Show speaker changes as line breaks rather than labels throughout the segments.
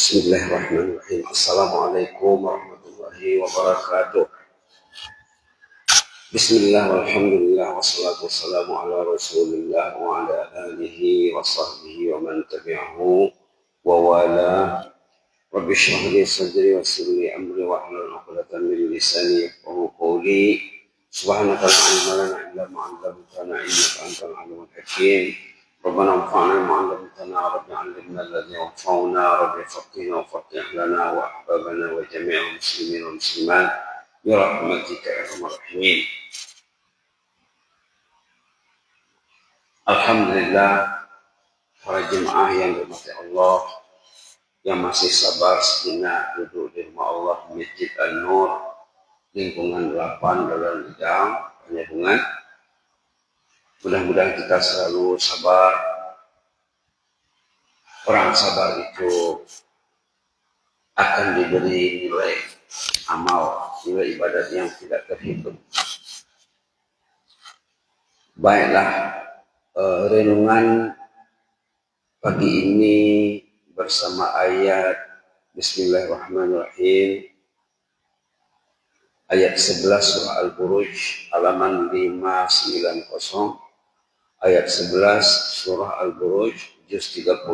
Bismillahirrahmanirrahim. Assalamualaikum warahmatullahi wabarakatuh. Bismillah, walhamdulillah, wassalatu wassalamu ala rasulillah wa ala alihi wa sahbihi wa man tabi'ahu wa wala. Rabbi shrah li sadri wa yassir li amri wa hlul 'uqdatam min lisani yafqahu qawli. Subhanaka la ilma lana illa ma 'allamtana innaka antal 'alimul hakim. ربنا انفعنا بما علمتنا رب علمنا الذي ينفعنا رب فقهنا وفقه لنا واحبابنا وجميع المسلمين والمسلمات برحمتك يا ارحم الراحمين. Alhamdulillah, para jemaah yang dirahmati Allah yang masih sabar sejenak duduk di rumah Allah Masjid An-Nur lingkungan 8 Dalam Lidang Penyambungan. Mudah-mudahan kita selalu sabar. Orang sabar itu akan diberi nilai amal, nilai ibadat yang tidak terhitung. Baiklah, renungan pagi ini bersama ayat Bismillahirrahmanirrahim, ayat 11 surah Al-Buruj halaman 590. Ayat 11 surah Al-Buruj juz 30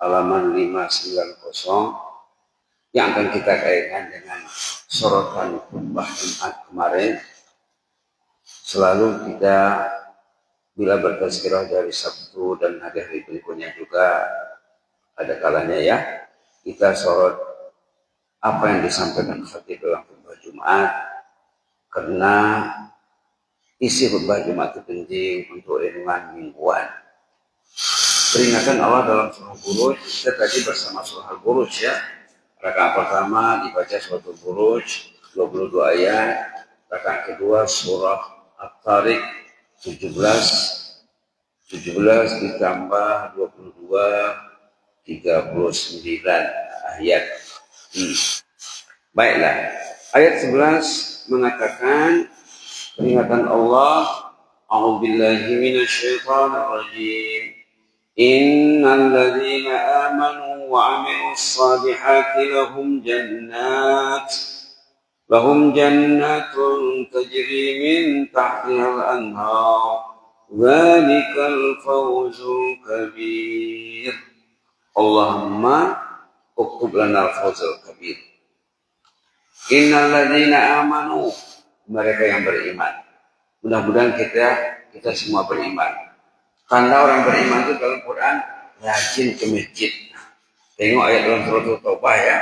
halaman 590 yang akan kita kaitkan dengan sorotan khutbah Jumat kemarin. Selalu kita bila bertazkirah dari Sabtu dan hari berikutnya juga ada kalanya ya kita sorot apa yang disampaikan khatib dalam khutbah Jumat, karena isi khutbah Jumat itu penting untuk renungan mingguan. Peringatan Allah dalam surah Al-Buruj, kita tadi bersama surah Al-Buruj ya. Rakaat pertama dibaca surah Al-Buruj 22 ayat, rakaat kedua surah At-Tariq 17 ditambah 22 39 ayat. Baiklah, ayat 11 mengatakan peringatan Allah, A'udzubillahi minasyaitonir rajim. Innal ladzina amanu wa 'amilus shalihati lahum jannatun tajri min tahtihal anhar. Dzalikal fawzul kabir. Allahumma uktub lana al-fawzul kabir. Innal ladzina amanu, mereka yang beriman. Mudah-mudahan kita semua beriman. Karena orang beriman itu dalam Quran rajin ke masjid. Tengok ayat dalam surah Taubah ya.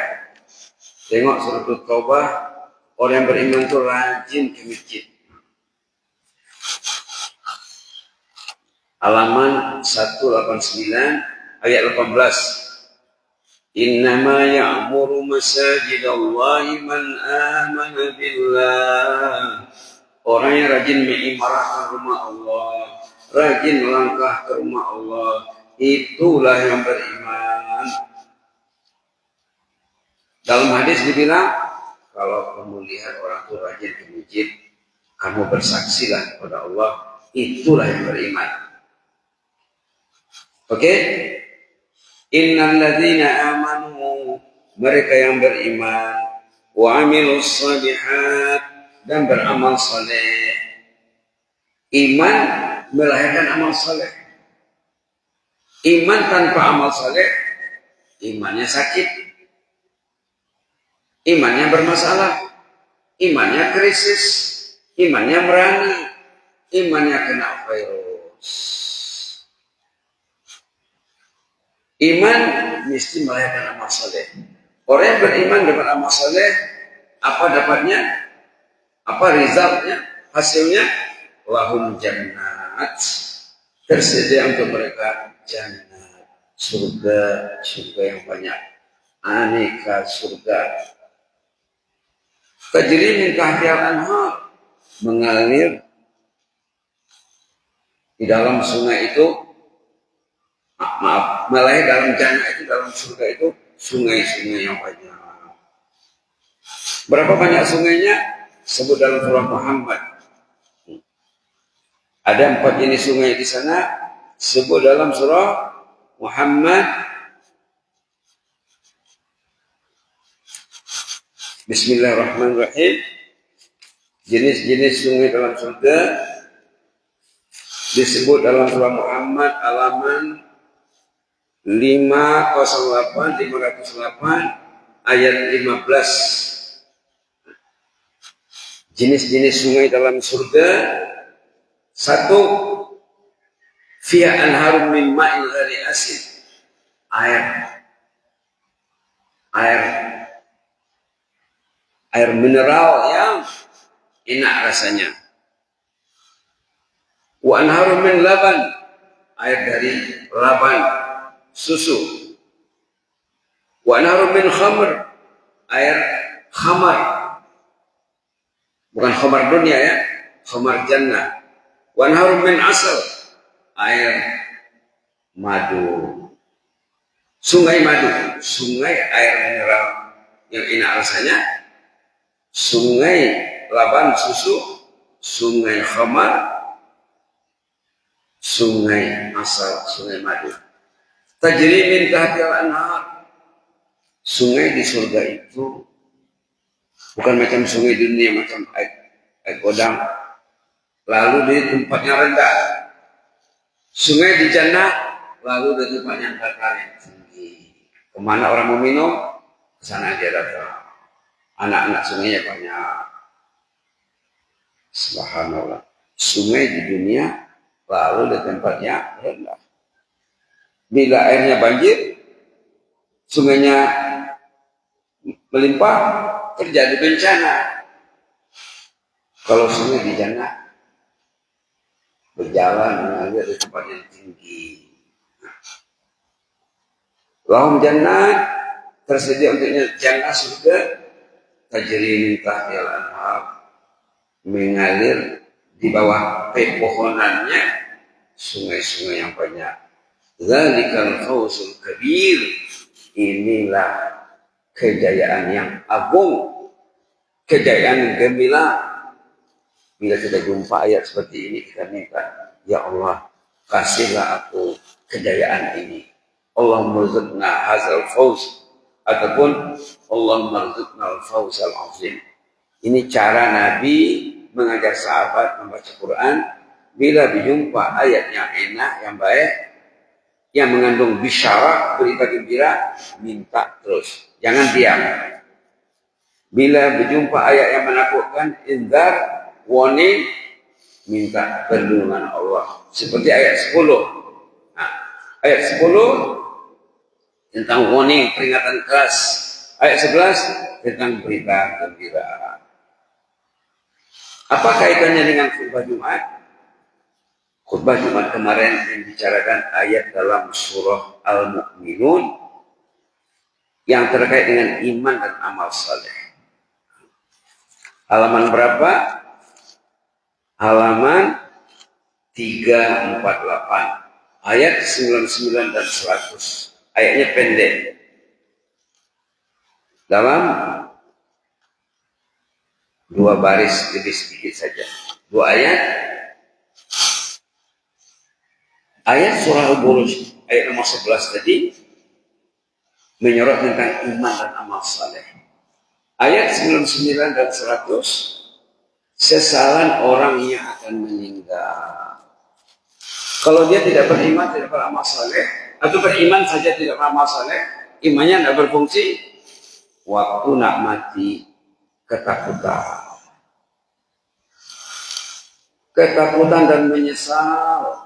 Tengok surah Taubah, orang yang beriman itu rajin ke masjid. Halaman 189 ayat 18. Innama ya'muru masajidallahi man amana billah. Orang yang rajin mengimarahkan rumah Allah, rajin melangkah ke rumah Allah, itulah yang beriman. Dalam hadis dibilang, kalau kamu lihat orang itu rajin ke masjid, kamu bersaksilah kepada Allah, itulah yang beriman. Oke? Innal ladzina amanu, mereka yang beriman, wa 'amilus shalihat, dan beramal saleh. Iman melahirkan amal saleh. Iman tanpa amal saleh, imannya sakit, imannya bermasalah, imannya krisis, imannya merana, imannya kena virus. Iman mesti melahirkan amal saleh. Orang yang beriman dapat amal saleh, apa dapatnya? Apa resultnya? Hasilnya lahum jannat, tersedia untuk mereka jannat, surga yang banyak, aneka surga. Tajri min tahtihal anhar, mengalir di dalam sungai itu, melahir dalam jannat itu, dalam surga itu sungai-sungai yang banyak. Berapa banyak sungainya? Sebut dalam surah Muhammad. Ada 4 jenis sungai di sana, sebut dalam surah Muhammad Bismillahirrahmanirrahim. Jenis-jenis sungai dalam surga disebut dalam surah Muhammad halaman 508 ayat 15. Jenis-jenis sungai dalam surga: satu, fiha anharum min ma'in ghairi asin, air mineral yang enak rasanya. Wa anharum min laban, air dari laban, susu. Wa anharum min khamr, air khamar, bukan khamar dunia ya, khamar jannah. Wa anharum min asal, air madu. Sungai madu, sungai air mineral yang enak rasanya, sungai laban susu, sungai khamar, sungai asal, sungai madu. Tajri min tahtil anhar. Sungai di surga itu bukan macam sungai di dunia, macam air godang lalu di tempatnya rendah. Sungai di jannah lalu di tempatnya datar yang tinggi. Kemana orang mau minum, ke sana dia datang. Anak-anak sungainya banyak. Subhanallah. Sungai di dunia lalu di tempatnya rendah. Bila airnya banjir, sungainya melimpah, terjadi bencana. Kalau sungai di jannah berjalan mengalir di tempat yang tinggi. Lahum jannat, tersedia untuknya jannah surga, tajri min tahtil anhar, mengalir di bawah pepohonannya sungai-sungai yang banyak. Dzalikal fawzul kabir, inilah kejayaan yang agung, kejayaan gemilang. Bila kita jumpa ayat seperti ini, kita minta, ya Allah, kasihlah aku kejayaan ini. Allahumma rzuqna hadzal fawz, ataupun Allahumma rzuqna al-fawz al-azim. Ini cara Nabi mengajar sahabat membaca Quran. Bila berjumpa ayat yang enak, yang baik, yang mengandung bisyarah, berita gembira, minta terus, jangan diam. Bila berjumpa ayat yang menakutkan, inzar, warning, minta perlindungan Allah. Seperti ayat 10. Nah, ayat 10 tentang warning, peringatan keras. Ayat 11 tentang berita gembira. Apa kaitannya dengan khutbah Jumat? Khutbah Jumat kemarin membicarakan ayat dalam surah Al-Mu'minun yang terkait dengan iman dan amal saleh. Halaman berapa? Halaman 348. Ayat 99 dan 100. Ayatnya pendek. Dalam 2 baris, lebih sedikit saja. 2 ayat. Ayat surah Al-Buruj, ayat nomor 11 tadi, menyorot tentang iman dan amal saleh. Ayat 99 dan 100, sesalan orang yang akan meninggal. Kalau dia tidak beriman, tidak beramal saleh, atau beriman saja tidak beramal saleh, imannya tidak berfungsi, waktu nak mati, ketakutan. Ketakutan dan menyesal,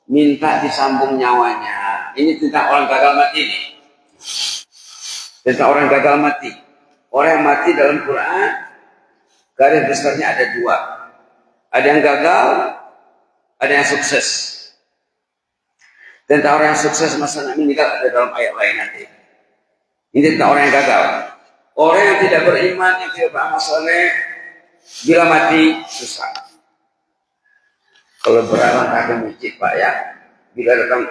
minta disambung nyawanya. Ini tentang orang gagal mati ini. Tentang orang gagal mati. Orang yang mati dalam Quran, garis besarnya ada 2. Ada yang gagal, ada yang sukses. Tentang orang yang sukses masalah meninggal ada dalam ayat lain nanti. Ini tentang orang yang gagal. Orang yang tidak beriman, yang tidak beramal saleh, bila mati susah. Kalau berangkat ke masjid Pak ya, bila datang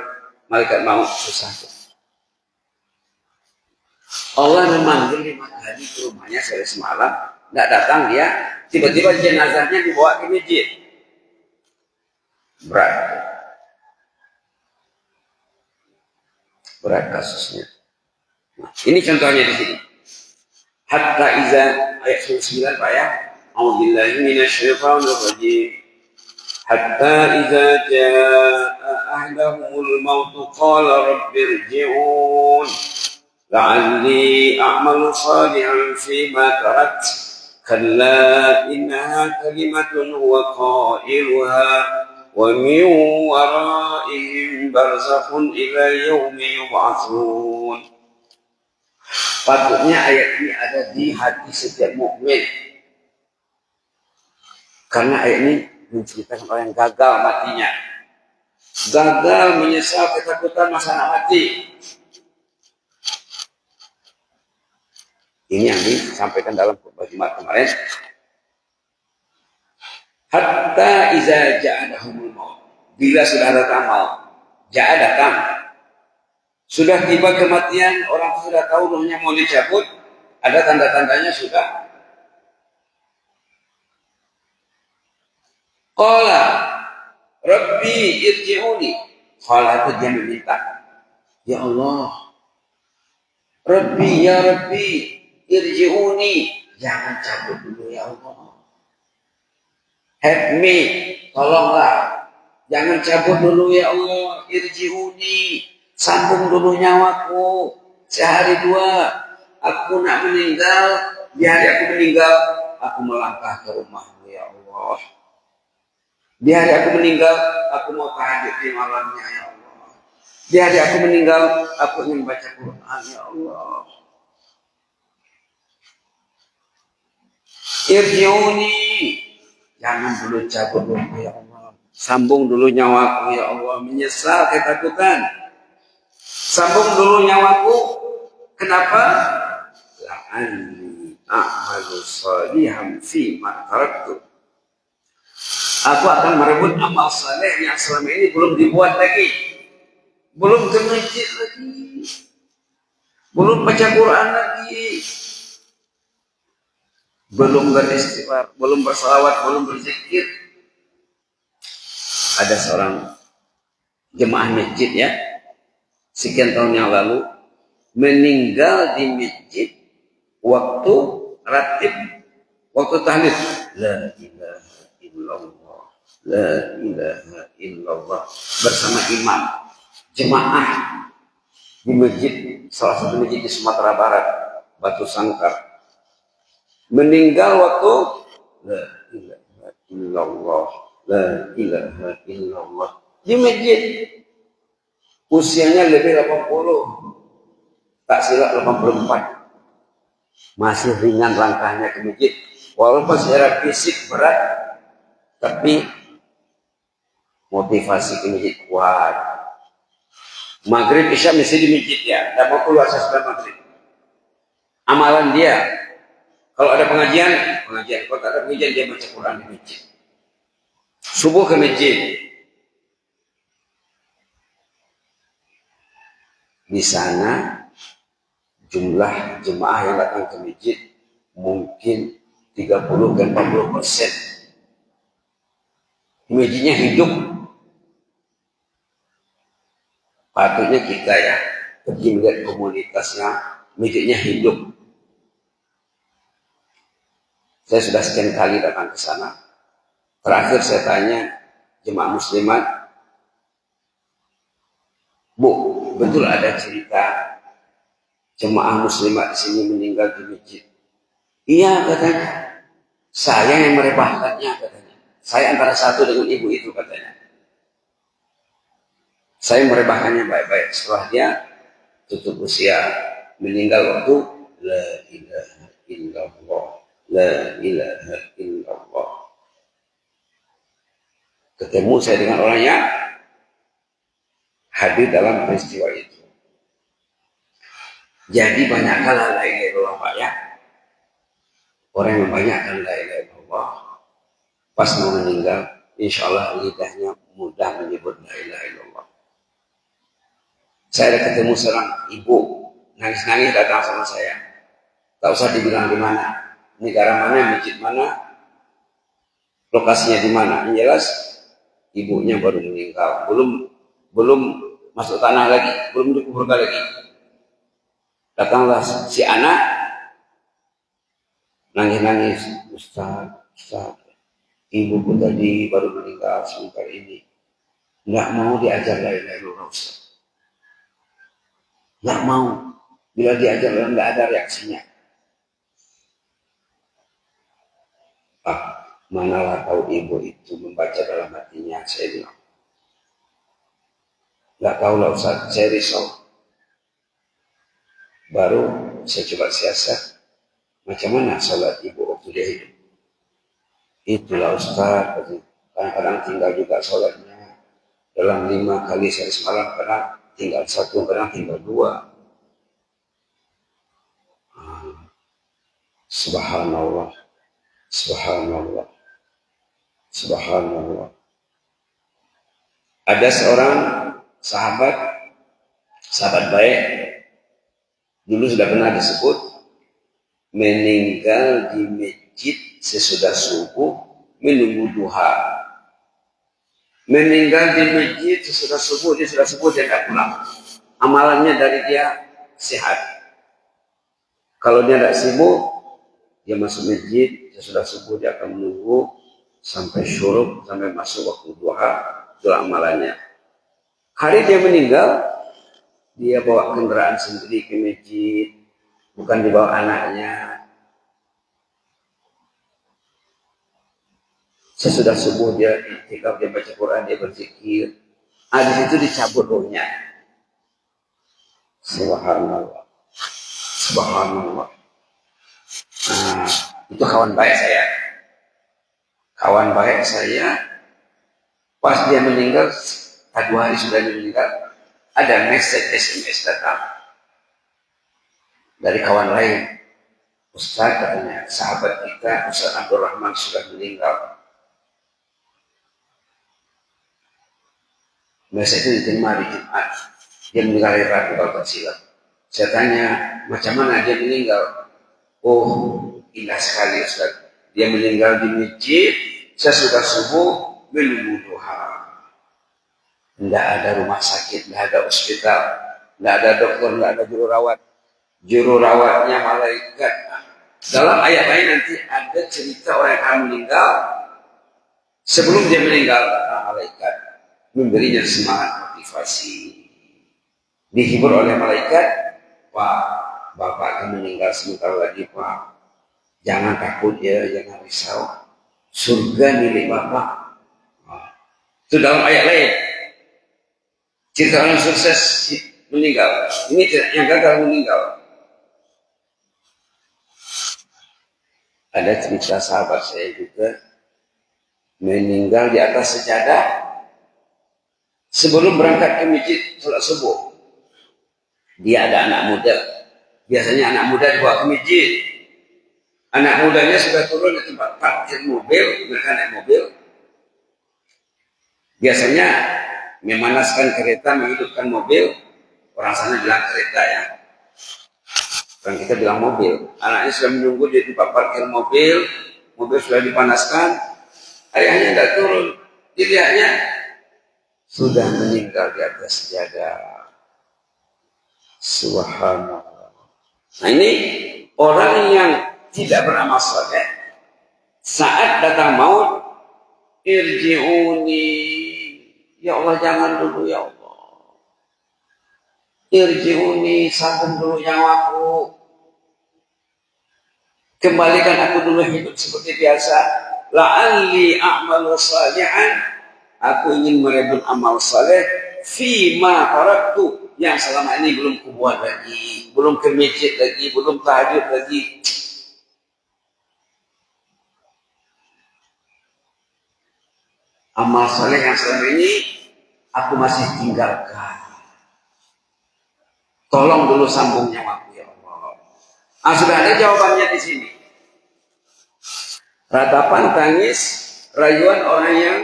malaikat maut susah. Allah memanggil 5 kali ke rumahnya sehari semalam, tidak datang dia, tiba-tiba jenazahnya dibawa ke masjid. Berat kasusnya. Nah, ini contohnya di sini. Hatta iza ayat 9 Pak ya. A'udzubillahi minasyaitonir rajim. Hatta iza jaa ahdahumul maut qala rabbirji'un la'alli a'malu salihan fima tarakt kalla innaha kalimatun huwa qailuha wa min waraihim barzakhun ila yaumi yub'atsun. Patutnya ayat ini ada di hati setiap mukmin. Karena ayat ini menceritakan orang yang gagal matinya. Gagal, menyesal, ketakutan masa anak mati. Ini yang disampaikan dalam khutbah Jumat kemarin. Hatta iza ja'adahumul maut. Bila sudah datang maut. Ja'a datang. Sudah tiba kematian, orang sudah tahu ruhnya mau dicabut. Ada tanda-tandanya sudah. Qala Rabbi irji'uni. Qala itu dia meminta. Ya Allah. Rabbi, ya Rabbi, irji'uni. Jangan cabut dulu ya Allah. Help me, tolonglah. Jangan cabut dulu ya Allah. Irji'uni. Sambung dulu nyawaku. Sehari dua. Aku nak meninggal. Di hari aku meninggal, aku melangkah ke rumahmu ya Allah. Di hari aku meninggal, aku mau tahajud di malamnya ya Allah. Di hari aku meninggal, aku ingin baca Quran ya Allah. Irji'uni. Jangan dulu cabut dulu ya Allah. Sambung dulu nyawaku ya Allah. Menyesal ketakutan. Sambung dulu nyawaku. Kenapa? La'anni a'malu shalihan fima taraktu. Aku akan merebut amal saleh yang selama ini belum dibuat lagi. Belum ke masjid lagi. Belum baca Quran lagi. Belum beristighfar, belum bersalawat, belum berzikir. Ada seorang jemaah masjid ya, sekian tahun yang lalu, meninggal di masjid waktu ratib, waktu tahlil. La ilaha illallah, la ilaha illallah. Bersama imam, jemaah di masjid, salah satu masjid di Sumatera Barat, Batu Sangkar. Meninggal waktu la ilaha illallah, la ilaha illallah. Di masjid. Usianya lebih 80. Tak silap 84. Masih ringan langkahnya ke masjid. Walaupun secara fisik berat, tapi motivasi ke masjid kuat. Maghrib Isya mesti di masjid ya. Tidak mau keluar sesudah maghrib. Amalan dia, kalau ada pengajian. Kalau tak ada pengajian, dia baca Quran di masjid. Subuh ke masjid. Di sana jumlah jemaah yang datang ke masjid mungkin 30 dan 40%. Masjidnya hidup. Patutnya kita ya pergi melihat komunitasnya, masjidnya hidup. Saya sudah sekian kali datang ke sana. Terakhir saya tanya jemaah muslimat, Bu, betul ada cerita jemaah muslimat di sini meninggal di masjid? Iya katanya. Saya yang merebahkannya katanya. Saya antara satu dengan ibu itu katanya. Saya merebahkannya baik-baik. Setelah dia tutup usia, meninggal waktu la ilaha illallah, la ilaha illallah. Ketemu saya dengan orangnya, hadir dalam peristiwa itu. Jadi banyakkan la ilaha illallah Pak ya. Orang yang banyakkan la ilaha illallah, pas mau meninggal, insya Allah lidahnya mudah menyebut la ilaha illallah. Saya ada ketemu seorang ibu, nangis-nangis datang sama saya. Tak usah dibilang di mana, negara mana, masjid mana, lokasinya di mana. Yang jelas ibunya baru meninggal, belum masuk tanah lagi, belum dikuburkan lagi. Datanglah si anak, nangis-nangis, Ustaz, Ustaz, ibuku tadi baru meninggal sebentar ini. Nggak mau diajar la ilaha illallah, Ustaz. Nggak mau. Bila diajar nggak ada reaksinya. Ah, manalah tahu ibu itu membaca dalam hatinya, saya bilang. Nggak tahu lah Ustaz, saya risau. Baru saya coba siasat, macam mana salat ibu waktu dia hidup. Itulah Ustaz, kadang-kadang tinggal juga salatnya. Dalam 5 kali sehari semalam, kadang tinggal 1, kadang tinggal 2. Subhanallah, subhanallah, subhanallah. Ada seorang sahabat baik, dulu sudah pernah disebut, meninggal di masjid sesudah subuh menunggu duha. Meninggal di masjid sesudah subuh, dia tidak pulang. Amalannya dari dia sehat. Kalau dia tidak sibuk, dia masuk masjid sesudah subuh, dia akan menunggu sampai syuruk, sampai masuk waktu duha. Itulah amalannya. Hari dia meninggal, dia bawa kendaraan sendiri ke masjid, bukan dibawa anaknya. Sesudah subuh dia iktikaf, dia baca Quran, dia berzikir. Di situ dicabut rohnya. Subhanallah, subhanallah. Nah, itu kawan baik saya. Kawan baik saya, pas dia meninggal, 2 hari sudah dia meninggal, ada message SMS datang dari kawan lain. Ustaz, katanya, sahabat kita Ustaz Abdul Rahman sudah meninggal. Message itu diterima di Jumat. Dia meninggal hari Rabu kalau tak silap. Saya tanya, macam mana dia meninggal? Oh, indah sekali Ustaz. Dia meninggal di masjid, sesudah subuh menunggu duha. Tidak ada rumah sakit, tidak ada hospital, tidak ada dokter, tidak ada juru rawat. Juru rawatnya malaikat. Dalam ayat lain nanti ada cerita orang yang akan meninggal. Sebelum dia meninggal, malaikat memberinya semangat motivasi. Dihibur oleh malaikat, Pak, Bapak akan meninggal sebentar lagi, Pak. Jangan takut ya, jangan risau. Surga milik Bapak. Itu dalam ayat lain. Cerita orang sukses meninggal. Ini yang gagal meninggal. Ada cerita sahabat saya juga meninggal di atas sejadah sebelum berangkat ke masjid sholat subuh. Dia ada anak muda. Biasanya anak muda dibawa ke masjid. Anak mudanya sudah turun di tempat parkir mobil, mereka naik mobil. Biasanya memanaskan kereta, menghidupkan mobil. Orang sana bilang kereta ya. Orang kita bilang mobil. Anaknya sudah menunggu di tempat parkir mobil. Mobil sudah dipanaskan. Ayahnya tidak turun. Dilihatnya sudah meninggal di atas sejadah. Subhanallah. Nah ini orang yang tidak beramal saleh, saat datang maut, irji'uni, ya Allah jangan dulu ya Allah. Irji'uni, sambung dulu nyawaku. Kembalikan aku dulu hidup seperti biasa. La'alli a'malu salihan, aku ingin merebut amal saleh fima taraktu, yang selama ini belum kubuat lagi, belum ke masjid lagi, belum tahajud lagi. Amal saleh yang selama ini aku masih tinggalkan. Tolong dulu sambung nyawaku ya Allah. Sudah ada jawabannya di sini. Ratapan tangis rayuan orang yang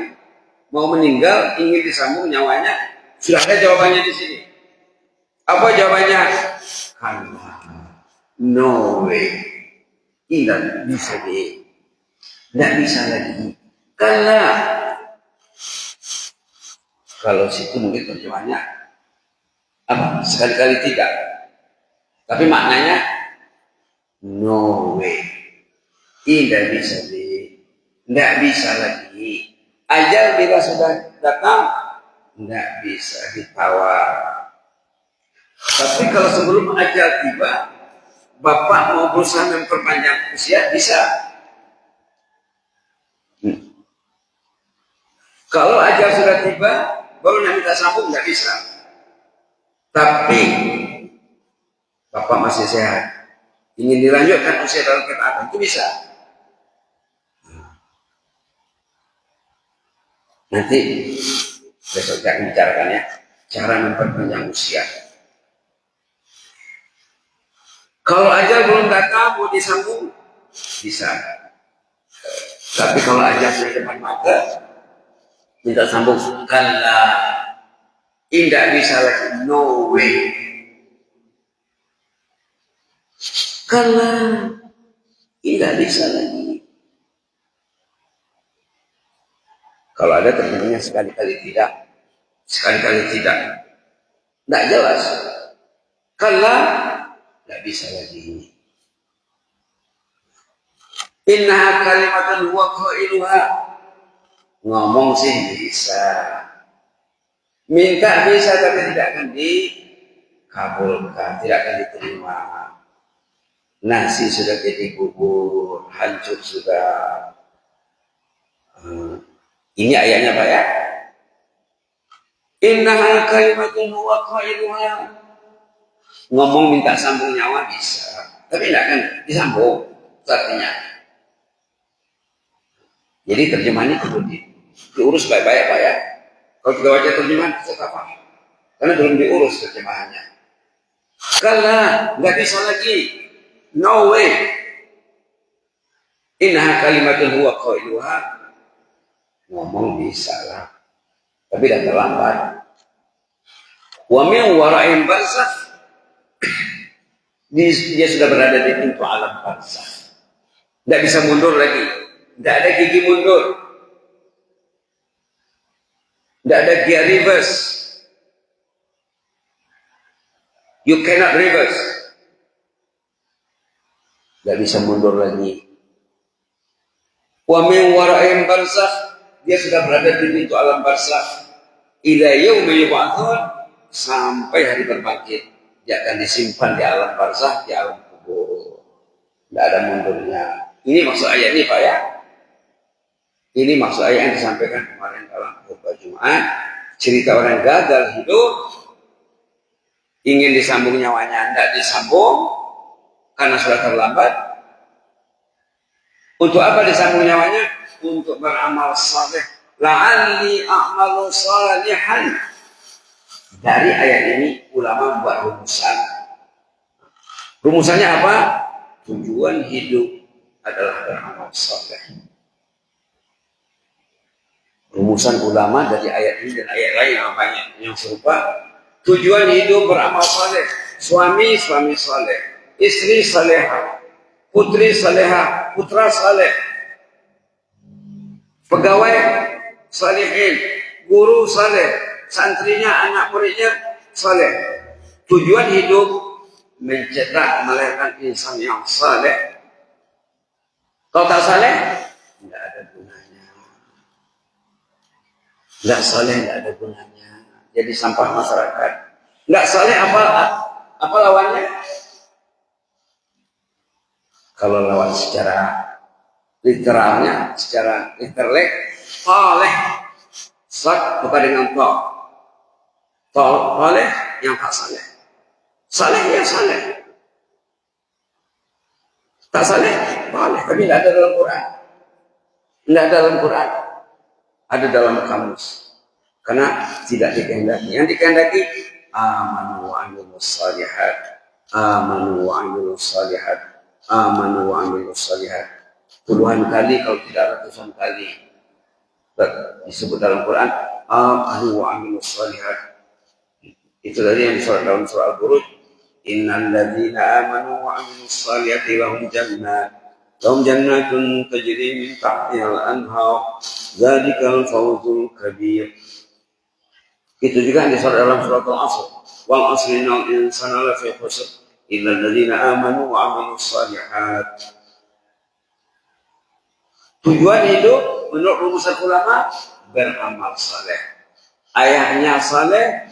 mau meninggal ingin disambung nyawanya, sudah ada jawabannya di sini. Apa jawabannya? Karena no way, tidak bisa tidak bisa lagi. Karena kalau situ mungkin terjemahannya apa? Sekali-kali tidak. Tapi maknanya no way. Tidak bisa tidak bisa lagi. Ajal bila sudah datang, tidak bisa ditawar. Tapi kalau sebelum ajal tiba, Bapak mau berusaha memperpanjang usia, bisa. Kalau ajal sudah tiba, baru nanti minta sambung, nggak bisa. Tapi Bapak masih sehat, ingin dilanjutkan usia dalam ketaatan, itu bisa. Nanti besok saya akan bicarakan ya, cara memperpanjang usia. Kalau ajal belum datang, mau disambung, bisa. Tapi kalau ajal sudah depan mata, minta sambung, kala, tidak bisa lagi, no way. Kala, tidak bisa lagi. Kalau ada terjemahnya sekali-kali tidak, sekali-kali tidak, tidak jelas. Kala, tidak bisa lagi. Innaha kalimatun huwa qailuha. Ngomong sih bisa. Minta bisa tapi tidak akan dikabulkan, tidak akan diterima. Nasi sudah jadi bubur, hancur sudah. Ini ayatnya Pak ya. Innaha kalimatun huwa qailuha. Ngomong minta sambung nyawa bisa, tapi tidak akan disambung artinya. Jadi terjemahannya perlu diurus baik-baik Pak ya. Kalau kita baca terjemahan kita apa? Karena belum diurus terjemahannya. Karena nggak bisa lagi, no way. Innaha kalimatun huwa qailuha. Ngomong bisa lah, tapi dah terlambat. Wa min wara'in barzakh. Dia sudah berada di pintu alam barzakh. Tidak bisa mundur lagi. Tidak ada gigi mundur. Tidak ada gear reverse. You cannot reverse. Tidak bisa mundur lagi. Wa min wara'in barzakh. Dia sudah berada di pintu alam barzakh. Ila yaumi yub'atsun, sampai hari berbangkit. Dia akan disimpan di alam barzakh, di alam kubur. Tidak ada mundurnya. Ini maksud ayat ini Pak ya. Ini maksud ayat yang disampaikan kemarin dalam khutbah Jumat. Cerita orang gagal hidup, ingin disambung nyawanya, tidak disambung karena sudah terlambat. Untuk apa disambung nyawanya? Untuk beramal saleh. La'alli a'malu salihan. Dari ayat ini ulama buat rumusan. Rumusannya apa? Tujuan hidup adalah beramal saleh. Rumusan ulama dari ayat ini dan ayat lain yang banyak yang serupa. Tujuan hidup beramal saleh. Suami saleh, istri salehah, putri salehah, putra saleh, pegawai salihin, guru saleh, santrinya, anak muridnya saleh. Tujuan hidup mencetak melahirkan insan yang saleh. Kalau tak saleh, tidak ada gunanya. Tidak saleh, tidak ada gunanya. Jadi sampah masyarakat. Tidak saleh apa lawannya? Kalau lawan secara literalnya, secara literlek, saleh. Sak bukan dengan to. Saleh yang tak saleh. Saleh yang saleh. Tak saleh, saleh. Tapi tidak ada dalam Quran. Tidak ada dalam Quran. Ada dalam kamus. Karena tidak dikehendaki. Yang dikehendaki amanu wa amilus salihat. Amanu wa amilus salihat. Amanu wa amilus salihat. Puluhan kali kalau tidak ratusan kali disebut dalam Quran amanu wa amilus salihat. Itu tadi yang disebut dalam surah Al-Buruj. Innal ladzina amanu wa amilus salihati lahum jannatun tajri min tahtihal anhar. Dzalikal fawzul kabir. Itu juga yang disebut dalam surat Al-Asr. Wal 'asri innal insana lafi khusr illa alladzina amanu wa amilus salihat. Tujuan hidup menurut rumusan ulama beramal saleh. Ayahnya saleh,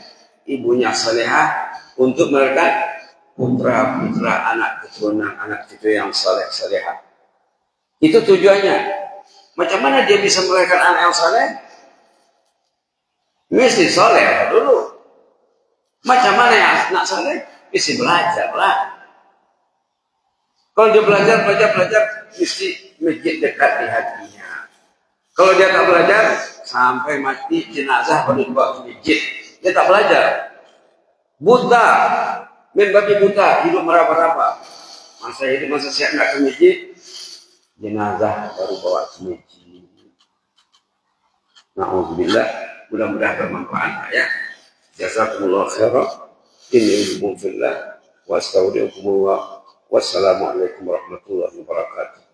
ibunya salehah untuk melahirkan putra-putra, anak keturunan, anak cucu yang saleh salehah. Itu tujuannya. Macam mana dia bisa melahirkan anak yang saleh? Mesti saleh dulu. Macam mana yang anak saleh? Mesti belajar lah. Kalau dia belajar, mesti masjid dekat di hatinya. Kalau dia tak belajar, sampai mati jenazah baru dibawa ke masjid. Dia tak belajar. Buta. Main babi buta, hidup meraba-raba. Masa hidup, masa siap nak ke masjid, jenazah baru bawa ke masjid. Na'udzubillah. Mudah-mudahan bermanfaat ya. Jazakumullah khairan. Inni fillah wa astaudiukumullah. Wassalamualaikum warahmatullahi wabarakatuh.